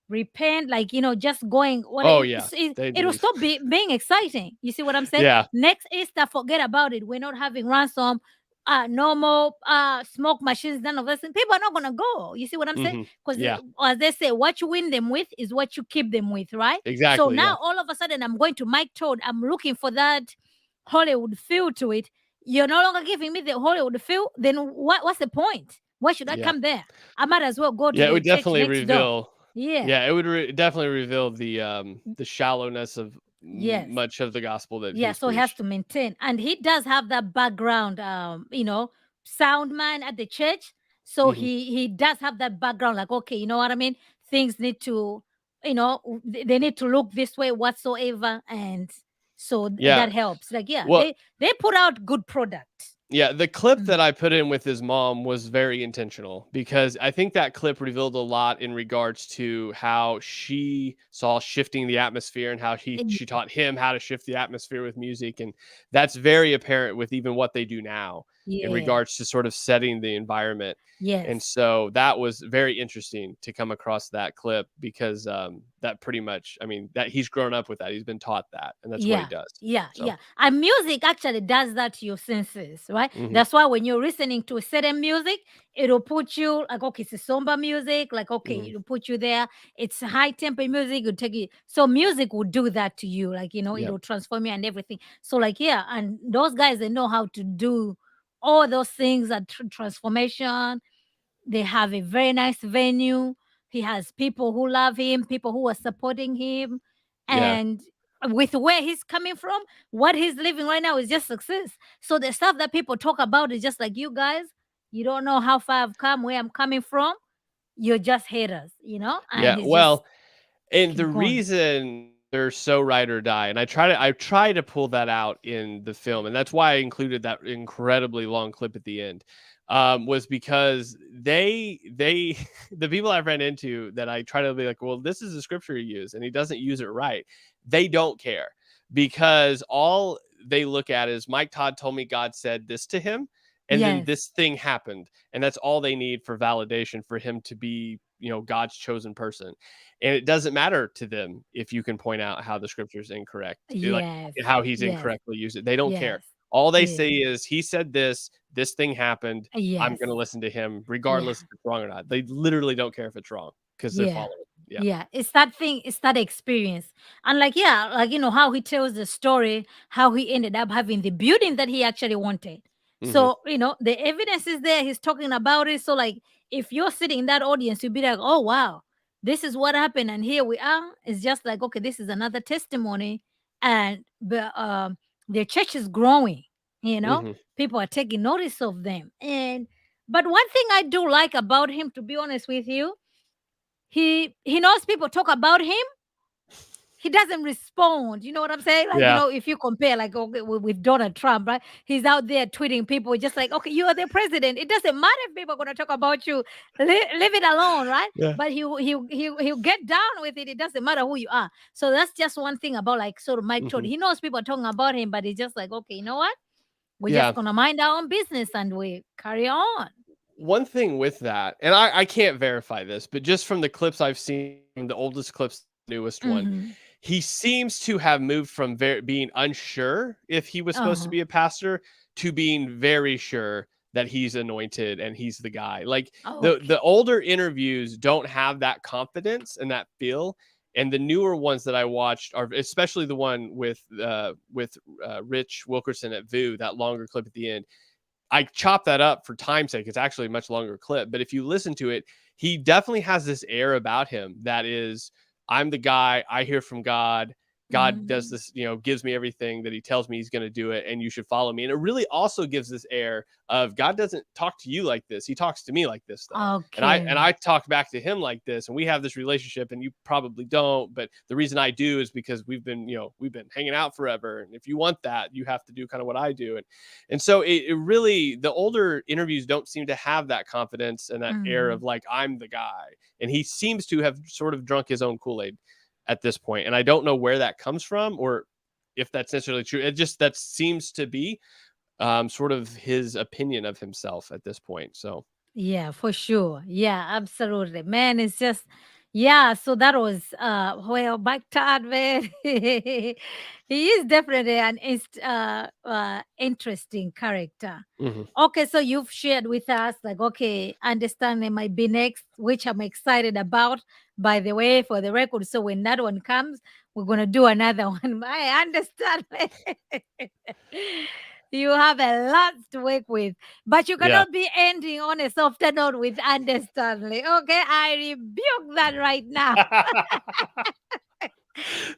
repent, like, just going, Oh, yeah. it will stop being exciting. You see what I'm saying? Yeah. Next Easter, forget about it. We're not having ransom, no more smoke machines, none of this. People are not going to go. You see what I'm saying? Because as they say, what you win them with is what you keep them with, right? Exactly. So now all of a sudden I'm going to Mike Todd. I'm looking for that Hollywood feel to it. You're no longer giving me the Hollywood feel, then what's the point? Why should I come there? I might as well go to the church next door. Yeah, it would definitely reveal the shallowness of much of the gospel that he's so he has preached. to maintain, and he does have that background, sound man at the church. So he does have that background, like, okay, you know what I mean? Things need to, they need to look this way whatsoever, and so that helps. Like, they put out good product. Yeah, the clip that I put in with his mom was very intentional because I think that clip revealed a lot in regards to how she saw shifting the atmosphere and how she taught him how to shift the atmosphere with music. And that's very apparent with even what they do now in regards to sort of setting the environment. And so that was very interesting to come across that clip because that pretty much, I mean, that he's grown up with that. He's been taught that, and that's what he does. Yeah. And music actually does that to your senses, right? That's why when you're listening to a certain music, it'll put you like, okay, it's a somber music, like, okay, it'll put you there. It's high tempo music, it'll take you. So music will do that to you, like, it'll transform you and everything. So like, and those guys, they know how to do all those things at transformation. They have a very nice venue. He has people who love him, people who are supporting him. And with where he's coming from, what he's living right now is just success. So the stuff that people talk about is just like, you guys, you don't know how far I've come, where I'm coming from. You're just haters, And and the reason they're so ride or die, and I try to pull that out in the film, and that's why I included that incredibly long clip at the end. Was because the people I've ran into that I try to be like, well, this is the scripture he used and he doesn't use it right. They don't care because all they look at is Mike Todd told me God said this to him. And then this thing happened. And that's all they need for validation for him to be, God's chosen person. And it doesn't matter to them if you can point out how the scripture is incorrect, like how he's incorrectly used it. They don't care. All they say is he said this thing happened. I'm going to listen to him regardless if it's wrong or not. They literally don't care if it's wrong because they're following. It's that thing, it's that experience. And like, how he tells the story, how he ended up having the building that he actually wanted. So, the evidence is there. He's talking about it. So like, if you're sitting in that audience, you'll be like, oh, wow, this is what happened. And here we are. It's just like, okay, this is another testimony. And their church is growing, people are taking notice of them. But one thing I do like about him, to be honest with you, he knows people talk about him. He doesn't respond. You know what I'm saying? Like, if you compare, like, okay, with Donald Trump, right? He's out there tweeting people just like, okay, you are the president. It doesn't matter if people are going to talk about you. Leave it alone, right? But he'll get down with it. It doesn't matter who you are. So that's just one thing about like sort of Mike Todd. He knows people are talking about him, but he's just like, okay, you know what? We're just going to mind our own business and we carry on. One thing with that, and I can't verify this, but just from the clips I've seen, the oldest clips, newest one, he seems to have moved from being unsure if he was supposed to be a pastor to being very sure that he's anointed and he's the guy. Like the older interviews don't have that confidence and that feel. And the newer ones that I watched are, especially the one with Rich Wilkerson at VU, that longer clip at the end. I chopped that up for time's sake. It's actually a much longer clip, but if you listen to it, he definitely has this air about him that is, I'm the guy, I hear from God. God does Mhm. this, gives me everything that he tells me he's going to do it, and you should follow me. And it really also gives this air of God doesn't talk to you like this. He talks to me like this though. And I Okay. talk back to him like this, and we have this relationship, and you probably don't, but the reason I do is because we've been hanging out forever. And if you want that, you have to do kind of what I do. And so it really, the older interviews don't seem to have that confidence and that air of Mhm. like, I'm the guy. And he seems to have sort of drunk his own Kool-Aid at this point. And I don't know where that comes from or if that's necessarily true. It just, that seems to be sort of his opinion of himself at this point. So, Yeah, for sure. Yeah, absolutely. Man, it's just yeah, so that was well, Mike Todd, man. He is definitely an interesting character. mhm. Okay, so you've shared with us, like, okay, understanding might be next, which I'm excited about, by the way, for the record. So when that one comes, we're gonna do another one. I understand. You have a lot to work with, but you Yeah. cannot be ending on a softer note with understanding. Okay, I rebuke that right now.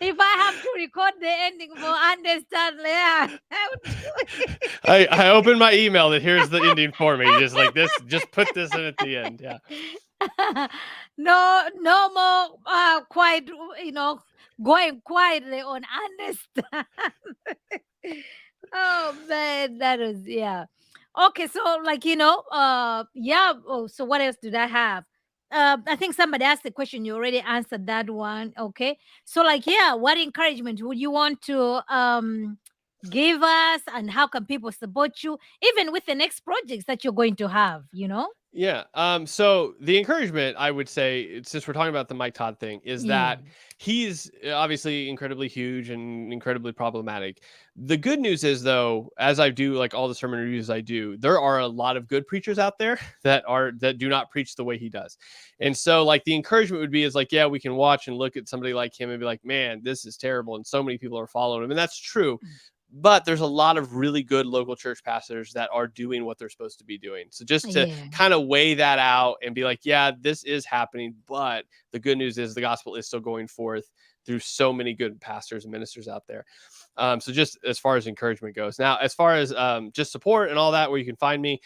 If I have to record the ending for understanding, I would do it. I opened my email that here's the ending for me. Just like this, just put this in at the end. Yeah. No, no more quiet, going quietly on understand. Oh man, that is yeah. Okay, so like yeah. Oh, so what else did I have? I think somebody asked the question. You already answered that one. Okay, so like yeah, what encouragement would you want to give us, and how can people support you, even with the next projects that you're going to have? Yeah. So the encouragement I would say, since we're talking about the Mike Todd thing, is Yeah. that he's obviously incredibly huge and incredibly problematic. The good news is, though, as I do like all the sermon reviews I do, there are a lot of good preachers out there that do not preach the way he does. And so like the encouragement would be is like, yeah, we can watch and look at somebody like him and be like, man, this is terrible. And so many people are following him. And that's true. But there's a lot of really good local church pastors that are doing what they're supposed to be doing. So just to Yeah. kind of weigh that out and be like, yeah, this is happening, but the good news is the gospel is still going forth through so many good pastors and ministers out there. So just as far as encouragement goes. Now, as far as just support and all that, where you can find me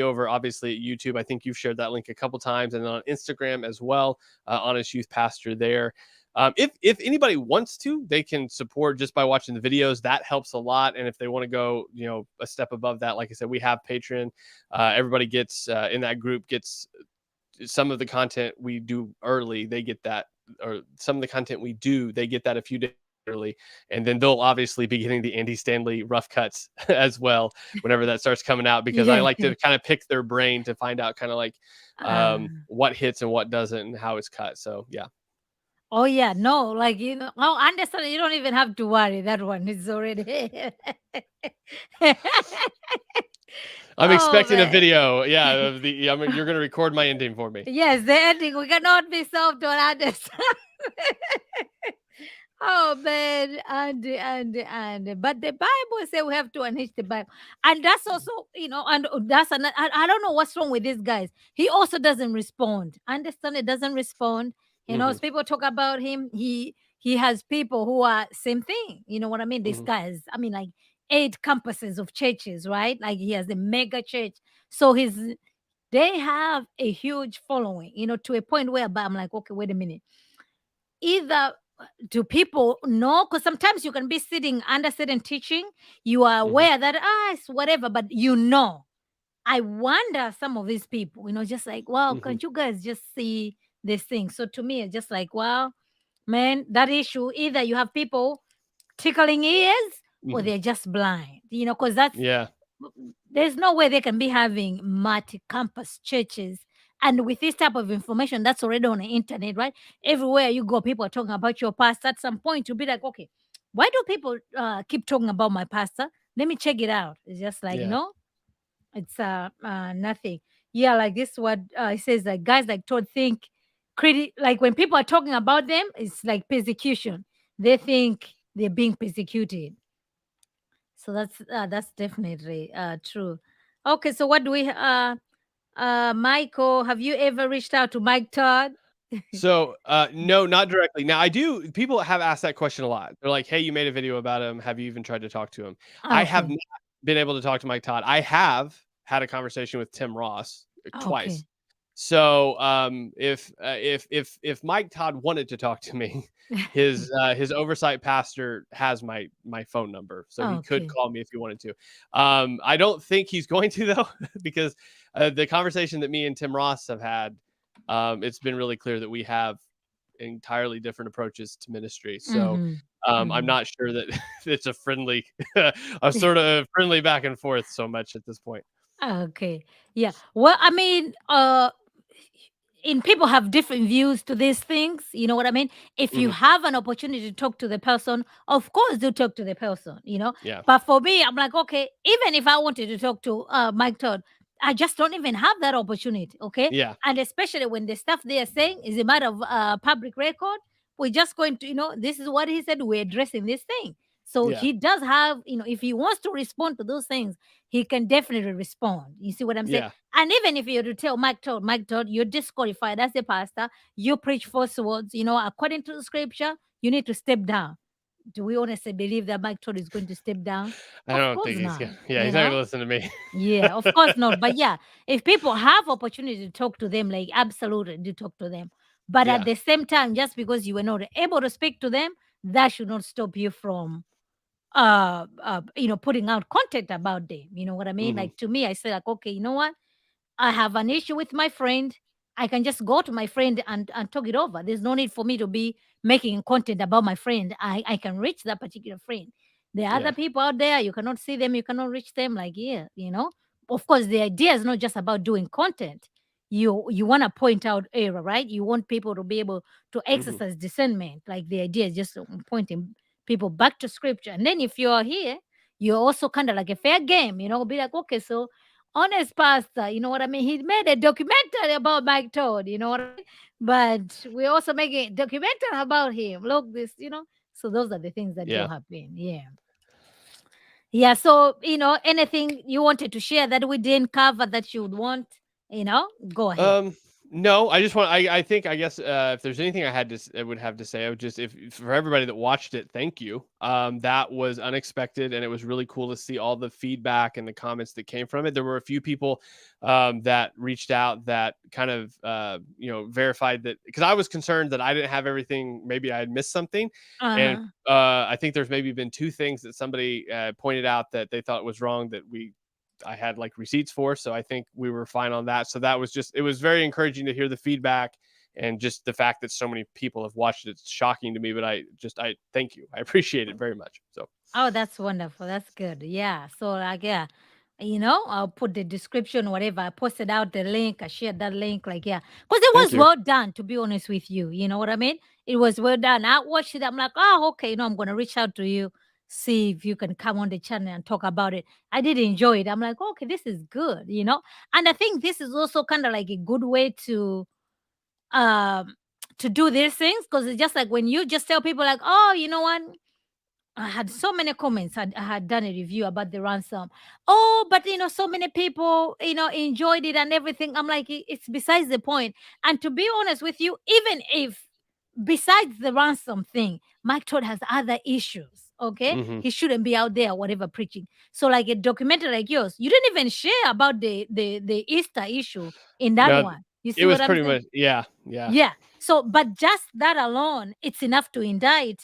over obviously at YouTube. I think you've shared that link a couple times, and then on Instagram as well, Honest Youth Pastor there. If anybody wants to, they can support just by watching the videos. That helps a lot. And if they want to go, a step above that, like I said, we have Patreon. Everybody gets in that group gets some of the content we do early. They get that, or some of the content we do, they get that a few days early, and then they'll obviously be getting the Andy Stanley rough cuts as well whenever that starts coming out, because I Yeah. like to kind of pick their brain to find out kind of like Uh, what hits and what doesn't and how it's cut. So yeah. oh yeah, no, like oh, understand. You don't even have to worry. That one is already. I'm Oh expecting a man. video. Yeah, of the. You're gonna record my ending for me. Yes, the ending. We cannot be soft on understand. Oh man, and but the Bible say we have to unhitch the Bible, and that's also and that's I don't know what's wrong with these guys. He also doesn't respond. Understand? It doesn't respond. Hmm. As people talk about him, he has people who are same thing. You know what I mean? These Hmm. guys. I mean, like 8 campuses of churches, right? Like he has a mega church, so they have a huge following. To a point where I'm like, okay, wait a minute, either do people know, because sometimes you can be sitting under certain teaching, you are Hmm. aware that it's whatever, but I wonder some of these people, just like, wow, Hmm. can't you guys just see this thing? So to me, it's just like, wow, man, that issue, either you have people tickling ears or Hmm. they're just blind, because that's Yeah. there's no way they can be having multi-campus churches. And with this type of information that's already on the internet, right? Everywhere you go, people are talking about your pastor. At some point, you'll be like, okay, why do people keep talking about my pastor? Let me check it out. It's just like, Yeah. it's nothing. Yeah, like this what it says, like guys like Todd think like when people are talking about them, it's like persecution. They think they're being persecuted. So that's definitely true. Okay, so what do we Michael, have you ever reached out to Mike Todd? So, no, not directly. Now, people have asked that question a lot. They're like, "Hey, you made a video about him. Have you even tried to talk to him?" I have Okay. not been able to talk to Mike Todd. I have had a conversation with Tim Ross twice. Okay. So, if Mike Todd wanted to talk to me, his oversight pastor has my phone number, so he could Okay. call me if he wanted to. I don't think he's going to though, because the conversation that me and Tim Ross have had, it's been really clear that we have entirely different approaches to ministry. So Mm-hmm. I'm Mm-hmm. not sure that it's a friendly, a sort of friendly back and forth so much at this point. Okay. Yeah. Well, I mean, in people have different views to these things. You know what I mean? If you Mhm. have an opportunity to talk to the person, of course do talk to the person, Yeah. But for me, I'm like, okay, even if I wanted to talk to Mike Todd, I just don't even have that opportunity. Okay. Yeah. And especially when the stuff they are saying is a matter of public record, we're just going to, this is what he said, we're addressing this thing. So Yeah. he does have, if he wants to respond to those things, he can definitely respond. You see what I'm saying? Yeah. And even if you were to tell Mike Todd, you're disqualified as a pastor, you preach false words, according to the scripture, you need to step down. Do we honestly believe that Mike Todd is going to step down? I Of don't course think he's not. gonna. Yeah, he's not gonna listen to me. Yeah, of course not. But yeah, if people have opportunity to talk to them, like absolutely do talk to them. But at Yeah. the same time, just because you were not able to speak to them, that should not stop you from putting out content about them. You know what I mean? Mhm. Like to me, I say like, okay, you know what? I have an issue with my friend. I can just go to my friend and talk it over. There's no need for me to be making content about my friend. I can reach that particular friend. There are Yeah. other people out there, you cannot see them, you cannot reach them. Like, yeah, Of course, the idea is not just about doing content. You want to point out error, right? You want people to be able to Mhm. exercise discernment. Like the idea is just pointing people back to scripture. And then if you're here, you're also kind of like a fair game, be like, okay, so honest pastor, you know what I mean? He made a documentary about Mike Todd, you know what I mean? But we're also making a documentary about him. Look, this. So those are the things that do Yeah. happen. Yeah. Yeah. So, anything you wanted to share that we didn't cover that you would want, go ahead. Um, no, I just want. I guess if there's anything I would have to say, I would just if for everybody that watched it, thank you. That was unexpected, and it was really cool to see all the feedback and the comments that came from it. There were a few people that reached out that kind of verified that, because I was concerned that I didn't have everything. Maybe I had missed something, and Uh-huh. I think there's maybe been two things that somebody pointed out that they thought was wrong that I had like receipts for. So I think we were fine on that. So that was it was very encouraging to hear the feedback, and just the fact that so many people have watched it. It's shocking to me, but I thank you. I appreciate it very much. So Oh, that's wonderful. That's good. Yeah. So like, yeah, I'll put the description, whatever. I posted out the link. I shared that link. Like, yeah, because it thank was you. well done. To be honest with you, you know what I mean. It was well done. I watched it. I'm like, oh, okay. I'm gonna reach out to you, see if you can come on the channel and talk about it. I did enjoy it. I'm like, okay, this is good. And I think this is also kind of like a good way um to do these things, because it's just like when you just tell people like, oh, you know what, I had so many comments. I had done a review about the ransom. Oh, but so many people, enjoyed it and everything. I'm like, it's besides the point. And to be honest with you, even if besides the ransom thing, Mike Todd has other issues. Okay, Hmm. he shouldn't be out there, whatever, preaching. So, like a documentary like yours, you didn't even share about the Easter issue in that No, one. You it see was what I'm pretty saying? much yeah. Yeah. So, but just that alone, it's enough to indict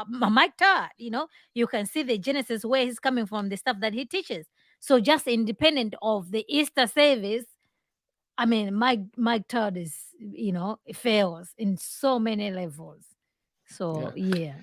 Mike Todd. You can see the genesis where he's coming from, the stuff that he teaches. So, just independent of the Easter service, I mean, Mike Todd is, fails in so many levels. Yeah. So, yeah.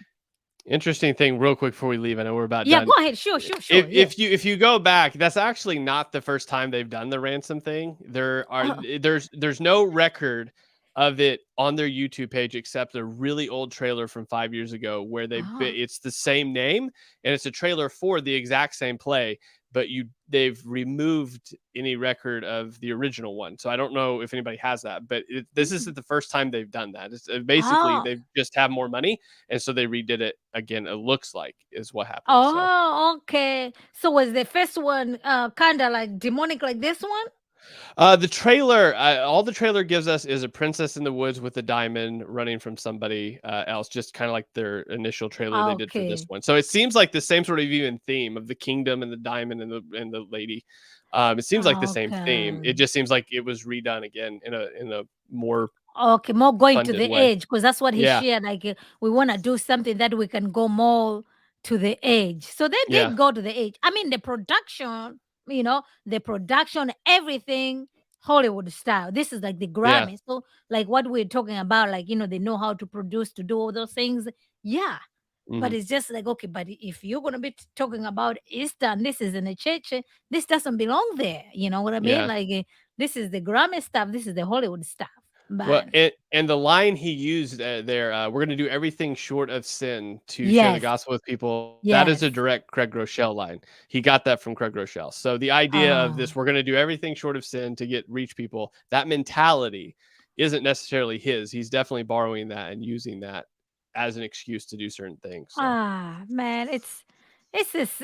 Interesting thing, real quick before we leave. I know we're about Yeah, done. go ahead. Sure, sure, sure. Yeah. If you go back, that's actually not the first time they've done the ransom thing. Oh, There's no record of it on their YouTube page except a really old trailer from 5 years ago where oh. it's the same name, and it's a trailer for the exact same play, but they've removed any record of the original one. So I don't know if anybody has that, but this Mm. isn't the first time they've done that. It's basically Oh. they just have more money, and so they redid it again. It looks like is what happened. So Oh, okay. So was the first one kind of like demonic like this one? The trailer, all the trailer gives us is a princess in the woods with a diamond running from somebody else, just kind of like their initial trailer they did for this Okay. one. So it seems like the same sort of even theme of the kingdom and the diamond and the lady. It seems like the same theme. It Okay. just seems like it was redone again in a more Okay, more going to funded the way. edge because that's what he Yeah, shared. Like we want to do something that we can go more to the edge. So they yeah, did go to the edge. I mean, the production, the production, everything Hollywood style. This is like the yeah. Grammy. So like what we're talking about, like they know how to produce to do all those things. Yeah, but Hmm. it's just like okay, but if you're gonna be talking about Easter and this is in a church, this doesn't belong there. You know what I mean? Yeah. Like this is the Grammy stuff. This is the Hollywood stuff. Well, But and the line he used there, we're going to do everything short of sin to share the yes, gospel with people. That is yes. a direct Craig Groeschel line. He got that from Craig Groeschel. So the idea of Oh, this, we're going to do everything short of sin to reach people. That mentality isn't necessarily his. He's definitely borrowing that and using that as an excuse to do certain things. So man, it's this.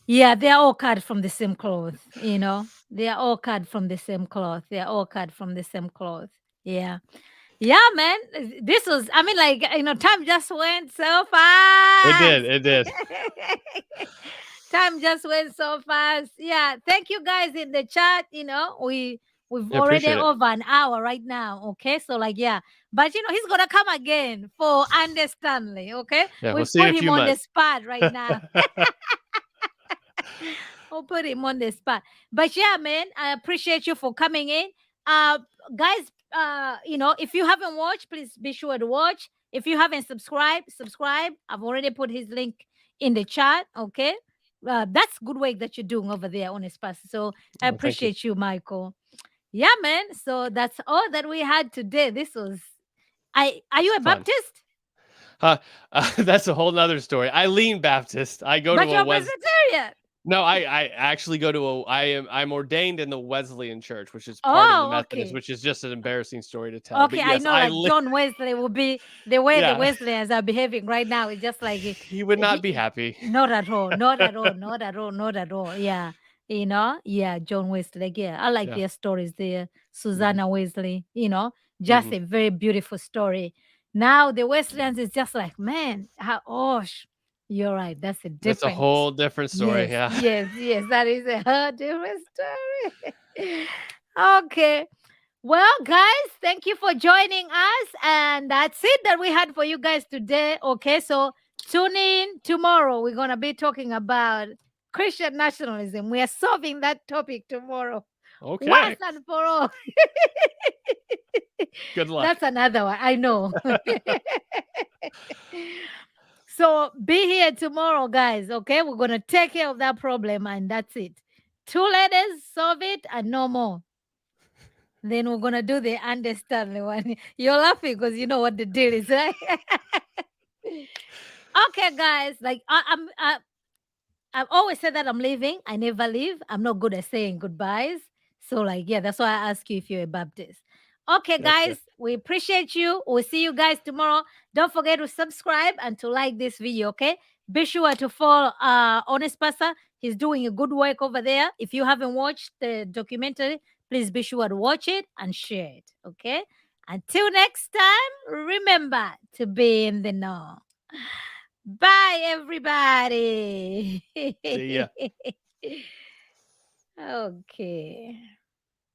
Yeah, they're all cut from the same cloth. They are all cut from the same cloth. They are all cut from the same cloth. Yeah. Yeah, man. This was, I mean, like, time just went so it fast. did. It did. Time just went so fast. Yeah. Thank you guys in the chat. We've I already appreciate it. over an hour right now. Okay. So, like, yeah. But he's gonna come again for understanding. Okay. Yeah, we'll We've see in put a him few on the months. spot right now. I'll put him on the spot. But yeah, man, I appreciate you for coming in. Uh guys, if you haven't watched, please be sure to watch. If you haven't subscribed, subscribe. I've already put his link in the chat. Okay. That's good work that you're doing over there on his pass. So I Oh, thank you. appreciate you, Michael. Yeah, man. So that's all that we had today. This was are you a Fun. Baptist? That's a whole nother story. I lean Baptist. I go But to you're a a Wes. Presbyterian. No, I actually go to I'm ordained in the Wesleyan Church, which is part of the Oh, Methodist, okay. which is just an embarrassing story to tell. Okay, But I yes, know like John Wesley will be the way the yeah, Wesleyans are behaving right now. It's just like he would not be he, happy. not at all, not at all, not at all, not at all. Yeah, yeah, John Wesley. Like, yeah, I like Yeah. their stories there. Hmm. Susanna Wesley, just Hmm. a very beautiful story. Now the Wesleyans is just like, man, you're right. That's a That's a different. whole different story. Yes, Yeah. yes, yes. That is a whole different story. Okay. Well, guys, thank you for joining us. And that's it that we had for you guys today. Okay, so tune in tomorrow. We're going to be talking about Christian nationalism. We are solving that topic tomorrow. Once Okay. and for all. Good luck. That's another one. I know. So be here tomorrow, guys. Okay, we're going to take care of that problem, and that's it. 2 letters, solve it, and no more. Then we're gonna do the understanding one. You're laughing because you know what the deal is, right? Okay, guys. Like I've always said that I'm leaving. I never leave. I'm not good at saying goodbyes. So, like, yeah, that's why I ask you if you're a Baptist. Okay, Gotcha. guys, we appreciate you. We'll see you guys tomorrow. Don't forget to subscribe and to like this video, okay? Be sure to follow Honest Pastor. He's doing a good work over there. If you haven't watched the documentary, please be sure to watch it and share it, okay? Until next time, remember to be in the know. Bye, everybody. See ya. Okay.